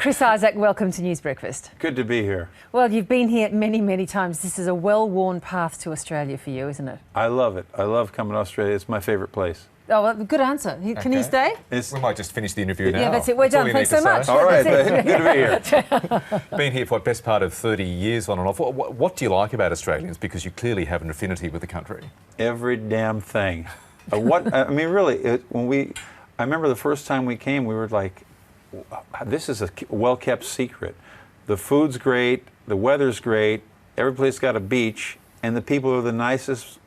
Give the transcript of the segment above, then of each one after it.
Chris Isaak, welcome to News Breakfast. Good to be here. Well, you've been here many, many times. This is a well-worn path to Australia for you, isn't it? I love it. I love coming to Australia. It's my favorite place. Oh, well, good answer. Can you stay? We might just finish the interview now. Yeah, that's it. We're done. Thanks so much. All right, good to be here. Been here for the best part of 30 years on and off. What do you like about Australians? Because you clearly have an affinity with the country. Every damn thing. I mean, really, I remember the first time we came, we were like, this is a well-kept secret. The food's great, the weather's great, every place got a beach, and the people are the nicest.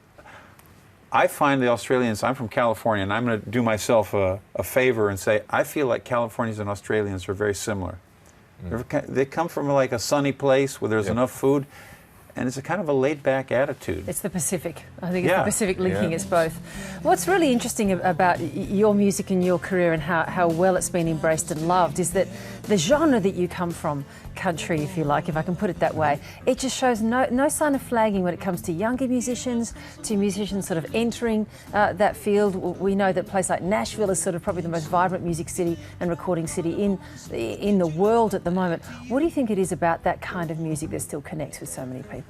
I find the Australians, I'm from California, and I'm going to do myself a favor and say, I feel like Californians and Australians are very similar. They come from like a sunny place where there's enough food, and it's a kind of a laid-back attitude. It's the Pacific. I think it's the Pacific linking us both. What's really interesting about your music and your career and how well it's been embraced and loved is that the genre that you come from, country, if you like, if I can put it that way, it just shows no sign of flagging when it comes to younger musicians, to musicians sort of entering that field. We know that a place like Nashville is sort of probably the most vibrant music city and recording city in the world at the moment. What do you think it is about that kind of music that still connects with so many people?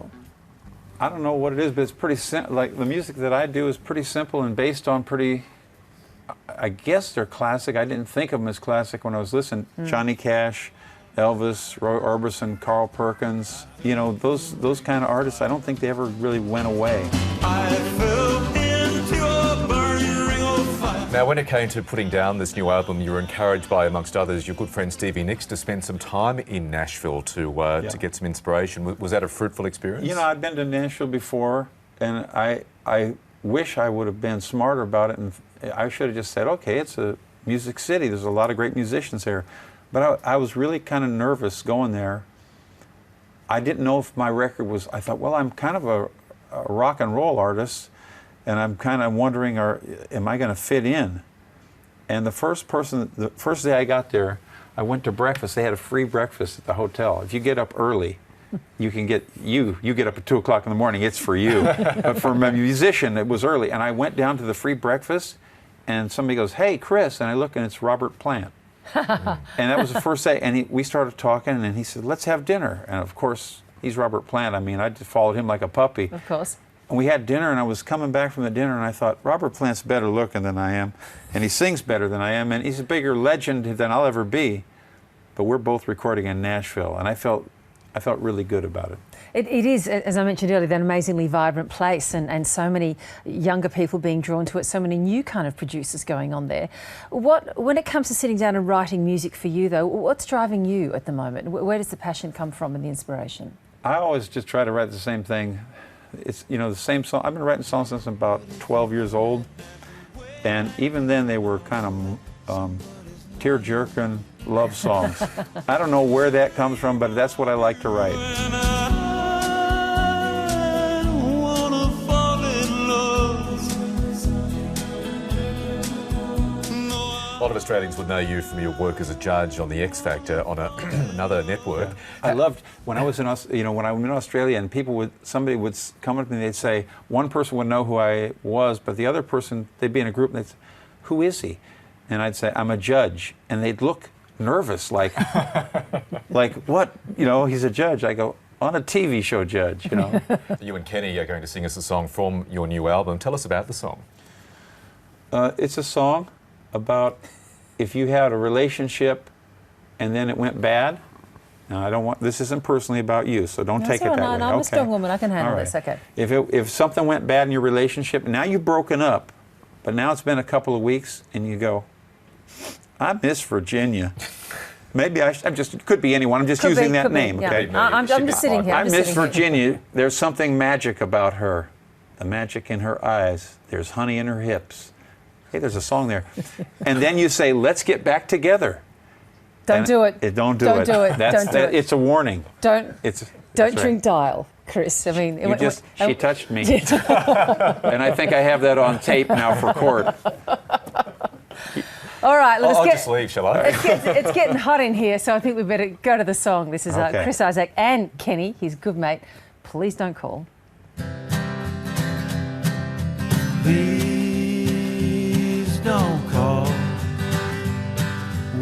I don't know what it is, but it's pretty simple. Like the music that I do is pretty simple and based on pretty, I guess they're classic. I didn't think of them as classic when I was listening. Johnny Cash, Elvis, Roy Orbison, Carl Perkins, you know, those kind of artists, I don't think they ever really went away. Now, when it came to putting down this new album, you were encouraged by, amongst others, your good friend Stevie Nicks to spend some time in Nashville to get some inspiration. Was that a fruitful experience? You know, I've been to Nashville before, and I wish I would have been smarter about it, and I should have just said, okay, it's a music city. There's a lot of great musicians here. But I was really kind of nervous going there. I didn't know if my record was, I thought, well, I'm kind of a rock and roll artist, and I'm kind of wondering, am I going to fit in? And the first day I got there, I went to breakfast. They had a free breakfast at the hotel. If you get up early, you can get, you get up at 2 o'clock in the morning, it's for you. But for a musician, it was early. And I went down to the free breakfast, and somebody goes, hey, Chris, and I look, and it's Robert Plant. And that was the first day, and we started talking, and he said, let's have dinner. And of course, he's Robert Plant. I mean, I just followed him like a puppy. Of course. And we had dinner, and I was coming back from the dinner, and I thought, Robert Plant's better looking than I am, and he sings better than I am, and he's a bigger legend than I'll ever be. But we're both recording in Nashville, and I felt really good about it. It is, as I mentioned earlier, an amazingly vibrant place and so many younger people being drawn to it, so many new kind of producers going on there. When it comes to sitting down and writing music for you, though, what's driving you at the moment? Where does the passion come from and the inspiration? I always just try to write the same thing. It's, you know, the same song. I've been writing songs since I'm about 12 years old, and even then they were kind of tear-jerking love songs. I don't know where that comes from, but that's what I like to write. A lot of Australians would know you from your work as a judge on The X Factor on another network. Yeah. I loved when I was in, when I'm in Australia, and somebody would come up to me, they'd say, one person would know who I was, but the other person, they'd be in a group, and they'd say, who is he? And I'd say, I'm a judge, and they'd look nervous, like, like what? You know, he's a judge. I go, on a TV show judge, you know. You and Kenny are going to sing us a song from your new album. Tell us about the song. It's a song about if you had a relationship and then it went bad. Now, I don't want, this isn't personally about you, so don't take it that way. No, I'm a strong woman. I can handle this. Okay. If something went bad in your relationship, now you've broken up, but now it's been a couple of weeks, and you go, I miss Virginia. Maybe it could be anyone. I'm just using that name. Yeah. Okay. I'm just sitting here. I miss Virginia. There's something magic about her. The magic in her eyes. There's honey in her hips. Hey, there's a song there. And then you say, let's get back together. Don't do it. Don't do it. Don't do it. It's a warning. Don't drink dial, Chris. I mean, she touched me. And I think I have that on tape now for court. All right, I'll just leave, shall I? It's getting hot in here, so I think we better go to the song. This is Chris Isaak and Kenny, his good mate. Please don't call. Please don't call.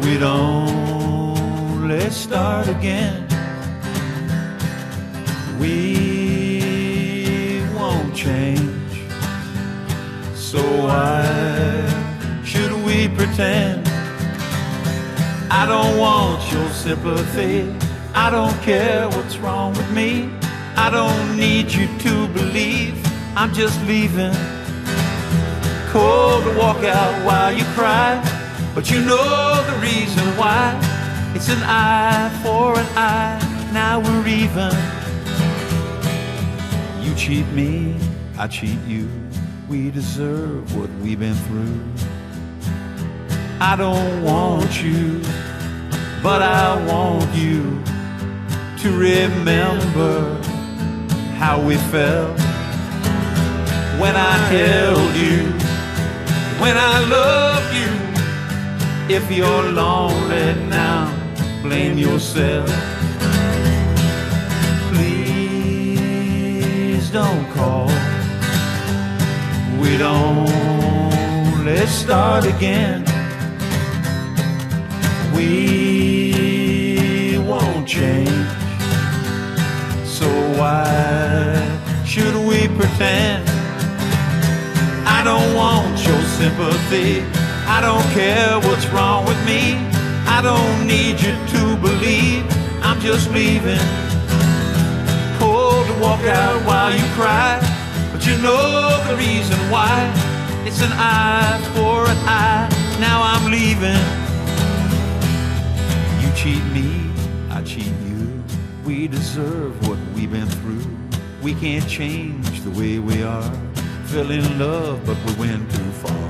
We don't let's start again. We won't change, so why should we pretend? I don't want your sympathy, I don't care what's wrong with me. I don't need you to believe I'm just leaving. Cold to walk out while you cry, but you know the reason why. It's an eye for an eye, now we're even. You cheat me, I cheat you, we deserve what we've been through. I don't want you, but I want you to remember how we felt when I held you, when I loved you. If you're lonely now, blame yourself. Please don't call. We don't, let's start again. We won't change, so why should we pretend? I don't want your sympathy, I don't care what's wrong with me. I don't need you to believe I'm just leaving. Cold to walk out while you cry, but you know the reason why. It's an eye for an eye, now I'm leaving. You cheat me, I cheat you, we deserve what we've been through. We can't change the way we are. Fell in love, but we went too far.